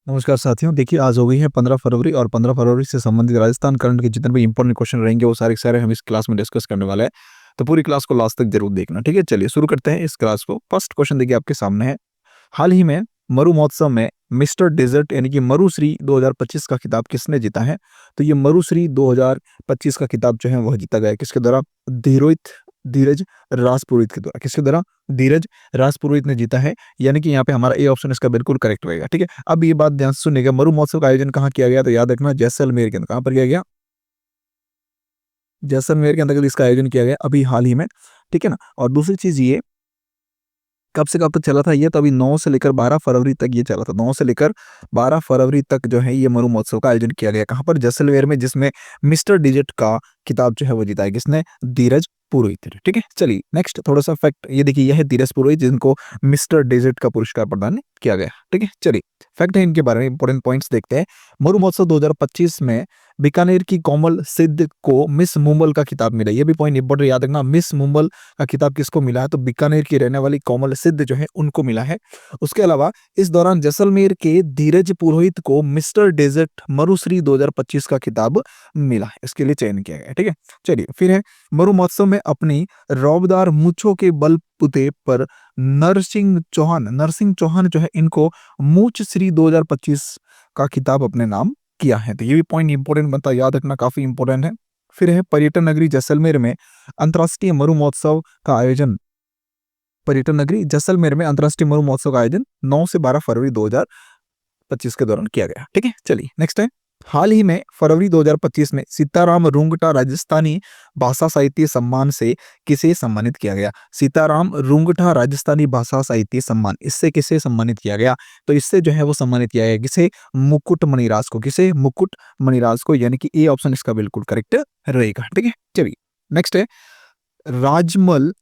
नमस्कार साथियों, देखिए आज हो गई है 15 फरवरी और 15 फरवरी से संबंधित राजस्थान करंट के जितने भी इंपॉर्टेंट क्वेश्चन रहेंगे वो सारे के सारे हम इस क्लास में डिस्कस करने वाले हैं। तो पूरी क्लास को लास्ट तक जरूर देखना, ठीक है। चलिए शुरू करते हैं इस क्लास को। फर्स्ट क्वेश्चन देखिए आपके सामने है। हाल ही में मरु महोत्सव में मिस्टर डेजर्ट यानी कि मरुश्री 2025 का खिताब किसने जीता है? तो ये मरुश्री 2025 का खिताब जो है वह जीता गया है किसके द्वारा? धीरोहित धीरज राजपुरोहित के द्वारा। किसके द्वारा? धीरज राजपुरोहित ने जीता है, यानी कि यहाँ पे हमारा ए ऑप्शन इसका बिल्कुल करेक्ट होएगा, ठीक है। अब ये बात ध्यान से सुनिएगा, मरु महोत्सव का आयोजन कहाँ किया गया? तो याद रखना जैसलमेर के अंदर। कहाँ पर किया गया? जैसलमेर के अंतर्गत इसका आयोजन किया गया अभी हाल ही में, ठीक है ना। और दूसरी चीज ये कब से कब तक चला था ये? तो अभी 9 से लेकर 12 फरवरी तक ये चला था। 9 से लेकर 12 फरवरी तक जो है ये मरु महोत्सव का आयोजन किया गया। कहाँ पर? जैसलमेर में, जिसमें मिस्टर डिजिट का खिताब जो है वो जीता है किसने? धीरज पुरोहित ने, ठीक है। चलिए नेक्स्ट थोड़ा सा फैक्ट ये देखिए, यह है धीरज पुरोहित जिनको मिस्टर डिजिट का पुरस्कार प्रदान किया गया, ठीक है। चलिए फैक्ट है इनके बारे में, इंपॉर्टेंट पॉइंट्स देखते हैं। मरु महोत्सव 2025 में बीकानेर की कोमल सिद्ध को मिस मुंबल का खिताब मिला। ये भी पॉइंट इंपॉर्टेंट याद रखना, मिस मुंबल का खिताब किसको मिला है? तो बीकानेर की रहने वाली कोमल सिद्ध जो है उनको मिला है। उसके अलावा इस दौरान जैसलमेर के धीरज पुरोहित को मिस्टर डेजर्ट मरुश्री 2025 का खिताब मिला है, इसके लिए चयन किया गया, ठीक है। चलिए फिर है, मरु महोत्सव में अपनी रौबदार मूंछों के बलबूते पर नरसिंह चौहान जो है इनको मूंछ श्री 2025 का खिताब अपने नाम किया है। तो ये भी पॉइंट इंपॉर्टेंट बनता है, याद रखना, काफी इंपॉर्टेंट है। फिर है, पर्यटन नगरी जैसलमेर में अंतर्राष्ट्रीय मरु महोत्सव का आयोजन पर्यटन नगरी जैसलमेर में अंतर्राष्ट्रीय मरु महोत्सव का आयोजन 9 से 12 फरवरी 2025 के दौरान किया गया, ठीक है। चलिए नेक्स्ट है, हाल ही में फरवरी 2025 में सीताराम रुंगटा राजस्थानी भाषा साहित्य सम्मान से किसे सम्मानित किया गया? सीताराम रुंगटा राजस्थानी भाषा साहित्य सम्मान, इससे किसे सम्मानित किया गया? तो इससे जो है वो सम्मानित किया गया किसे? मुकुट मणिराज को। किसे? मुकुट मणिराज को, यानी कि ए ऑप्शन इसका बिल्कुल करेक्ट रहेगा, ठीक है। चलिए नेक्स्ट है, राजमल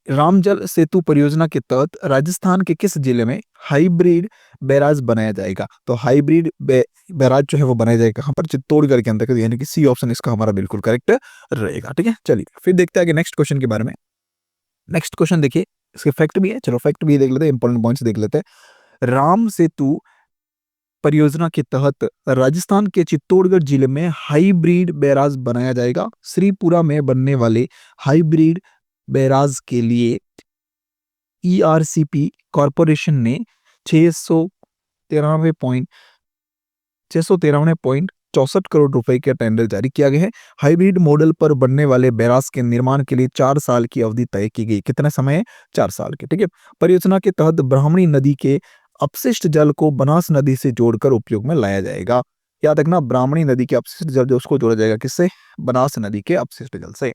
रामजल सेतु परियोजना के तहत राजस्थान के किस जिले में हाइब्रिड बैराज बनाया जाएगा? तो हाइब्रिड बैराज जो है वो बनाया जाएगा कहाँ पर? चित्तौड़गढ़ के अंतर्गत, यानी कि सी ऑप्शन इसका हमारा बिल्कुल करेक्ट रहेगा, ठीक है। चलिए फिर देखते हैं आगे नेक्स्ट क्वेश्चन के बारे में। नेक्स्ट क्वेश्चन देखिए, इसके फैक्ट भी है, चलो फैक्ट भी देख लेते हैं, इंपॉर्टेंट पॉइंट्स देख लेते हैं। राम सेतु परियोजना के तहत राजस्थान के चित्तौड़गढ़ जिले में हाइब्रिड बैराज बनाया जाएगा। श्रीपुरा में बनने वाले हाइब्रिड बैराज के लिए ईआरसीपी कॉरपोरेशन ने 693.64 करोड़ रुपए का टेंडर जारी किया गया है। हाइब्रिड मॉडल पर बनने वाले बैराज के निर्माण के लिए 4 साल की अवधि तय की गई। कितना समय है? 4 साल के, ठीक है। परियोजना के तहत ब्राह्मणी नदी के अपशिष्ट जल को बनास नदी से जोड़कर उपयोग में लाया जाएगा। याद रखना, ब्राह्मणी नदी के अपशिष्ट जल जो उसको जोड़ा जाएगा किससे? बनास नदी के अपशिष्ट जल से।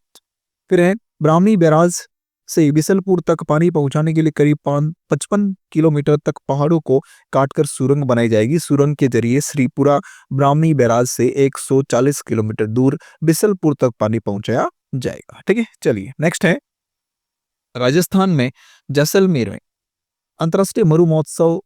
फिर है, ब्राह्मणी बैराज से बिसलपुर तक पानी पहुंचाने के लिए करीब 55 किलोमीटर तक पहाड़ों को काटकर सुरंग बनाई जाएगी। सुरंग के जरिए श्रीपुरा ब्राह्मणी बैराज से 140 किलोमीटर दूर बिसलपुर तक पानी पहुंचाया जाएगा, ठीक है। चलिए नेक्स्ट है, राजस्थान में जैसलमेर में अंतर्राष्ट्रीय मरु महोत्सव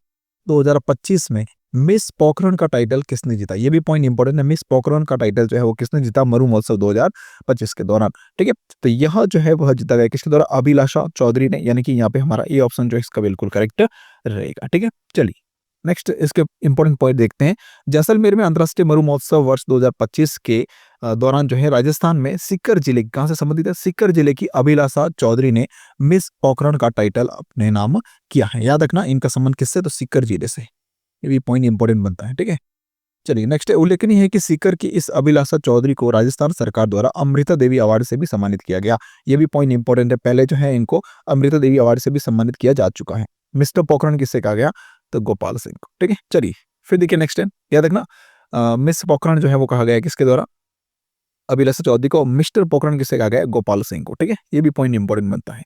2025 में मिस पोखरण का टाइटल किसने जीता? ये भी पॉइंट इंपॉर्टेंट है, मिस पोखरण का टाइटल जो है वो किसने जीता मरु महोत्सव 2025 के दौरान, ठीक है। तो यह जो है वह जीता गया किसके द्वारा? अभिलाषा चौधरी ने, यानी कि यहाँ पे हमारा ए ऑप्शन जो है इसका बिल्कुल करेक्ट रहेगा, ठीक है। चलिए नेक्स्ट इसके इंपॉर्टेंट पॉइंट देखते हैं। जैसलमेर में अंतर्राष्ट्रीय मरु महोत्सव वर्ष 2025 के दौरान जो है राजस्थान में सीकर जिले, कहाँ से संबंधित है? सीकर जिले की अभिलाषा चौधरी ने मिस पोखरण का टाइटल अपने नाम किया है। याद रखना, इनका संबंध किससे? तो सीकर जिले से। ये भी पॉइंट इंपॉर्टेंट बनता है, ठीक है। चलिए नेक्स्ट है, उल्लेखनीय है कि सीकर की इस अभिलाषा चौधरी को राजस्थान सरकार द्वारा अमृता देवी अवार्ड से भी सम्मानित किया गया। ये भी पॉइंट इंपॉर्टेंट है, पहले जो है इनको अमृता देवी अवार्ड से भी सम्मानित किया जा चुका है। मिस्टर पोखरण किससे कहा गया? तो गोपाल सिंह को, ठीक है। चलिए फिर देखिए नेक्स्ट है, याद रखना, मिस पोखरण जो है वो कहा गया किसके द्वारा? अभिलाषा चौधरी को। मिस्टर पोखरण किससे कहा गया? गोपाल सिंह को, ठीक है। ये भी पॉइंट इंपॉर्टेंट बनता है।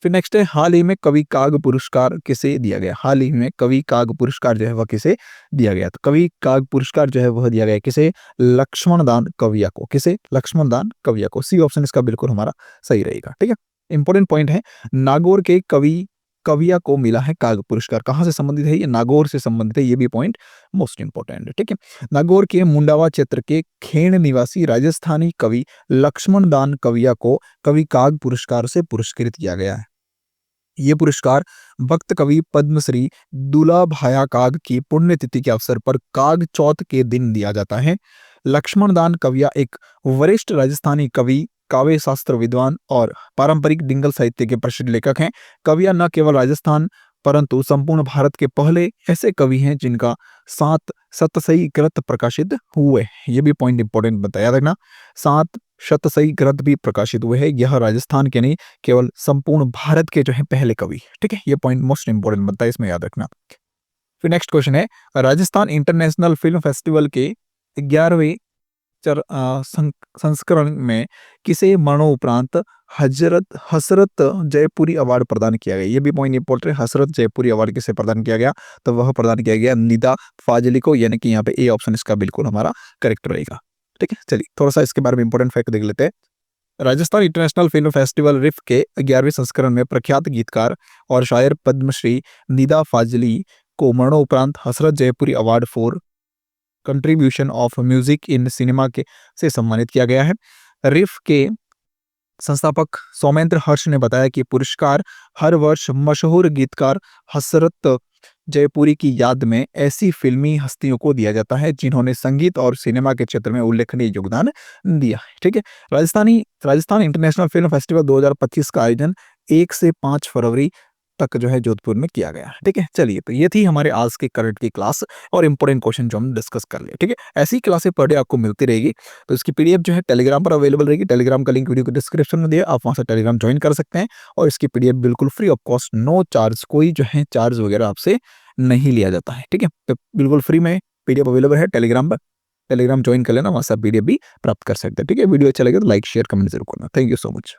फिर नेक्स्ट है, हाल ही में कवि काग पुरस्कार किसे दिया गया? हाल ही में कवि काग पुरस्कार जो है वह किसे दिया गया? तो कवि काग पुरस्कार जो है वह दिया गया किसे? लक्ष्मण दान कविया को। किसे? लक्ष्मण दान कविया को। सी ऑप्शन इसका बिल्कुल हमारा सही रहेगा, ठीक है। इंपॉर्टेंट पॉइंट है, नागौर के कवि कविया को मिला है काग पुरस्कार। कहाँ से संबंधित है? ये नागौर से संबंधित है। ये भी पॉइंट मोस्ट इंपॉर्टेंट है, ठीक है। नागौर के मुंडावा क्षेत्र के खेण निवासी राजस्थानी कवि लक्ष्मण दान कविया को कवि काग पुरस्कार से पुरस्कृत किया गया है। ये पुरस्कार भक्त कवि पद्मश्री दुलाभाया काग की पुण्यतिथि के अवसर पर काग चौथ के दिन दिया जाता है। लक्ष्मण दान कविया एक वरिष्ठ राजस्थानी कवि, काव्य शास्त्र विद्वान और पारंपरिक डिंगल साहित्य के प्रसिद्ध लेखक हैं। कविया न केवल राजस्थान परंतु संपूर्ण भारत के पहले ऐसे कवि हैं जिनका 7 शतसई ग्रंथ प्रकाशित हुए। ये भी पॉइंट इंपॉर्टेंट बताया रखना। 7 शतसई ग्रंथ भी प्रकाशित हुए हैं। यह राजस्थान के नहीं केवल संपूर्ण भारत के जो है पहले कवि। ठीक है, ये पॉइंट मोस्ट इंपॉर्टेंट बनता है, इसमें याद रखना। फिर नेक्स्ट क्वेश्चन है, राजस्थान इंटरनेशनल फिल्म फेस्टिवल के 11वें संस्करण में किसे मरणोपरांत हसरत जयपुरी अवार्ड प्रदान किया गया। ये भी पॉइंट इंपॉर्टेंट है। हसरत जयपुरी अवार्ड किसे प्रदान किया गया, तो वह प्रदान किया गया निदा फाजली को, यानी कि यहाँ पे ए ऑप्शन इसका बिल्कुल हमारा करेक्ट रहेगा। ठीक है, चलिए थोड़ा सा इसके बारे में इंपॉर्टेंट फैक्ट देख लेते हैं। राजस्थान इंटरनेशनल फिल्म फेस्टिवल रिफ के 11वें संस्करण में प्रख्यात गीतकार और शायर पद्मश्री निदा फाजली को मरणोपरांत Hasrat Jaipuri award for contribution of music in cinema के से सम्मानित किया गया है। रिफ के संस्थापक सौमेंद्र हर्ष ने बताया कि पुरस्कार हर वर्ष मशहूर गीतकार हसरत जयपुरी की याद में ऐसी फिल्मी हस्तियों को दिया जाता है जिन्होंने संगीत और सिनेमा के क्षेत्र में उल्लेखनीय योगदान दिया है। ठीक है, राजस्थान इंटरनेशनल फिल्म फेस्टिवल 2025 का आयोजन 1 से 5 फरवरी तक जो है जोधपुर में किया गया है। ठीक है, चलिए तो ये थी हमारे आज के करंट की क्लास और इंपॉर्टेंट क्वेश्चन जो हम डिस्कस कर लिए। ठीक है, ऐसी क्लासें पर डे आपको मिलती रहेगी, तो इसकी पीडीएफ जो है टेलीग्राम पर अवेलेबल रहेगी। टेलीग्राम का लिंक वीडियो के डिस्क्रिप्शन में दिया, आप वहां से टेलीग्राम ज्वाइन कर सकते हैं और इसकी पीडीएफ बिल्कुल free of cost, no charge, कोई जो है चार्ज वगैरह आपसे नहीं लिया जाता है। ठीक है, तो बिल्कुल फ्री में पीडीएफ अवेलेबल है टेलीग्राम पर। टेलीग्राम ज्वाइन कर लेना, वहां से आप पीडीएफ भी प्राप्त कर सकते हैं। ठीक है, वीडियो अच्छा लगे तो लाइक शेयर कमेंट जरूर करना। Thank you so much.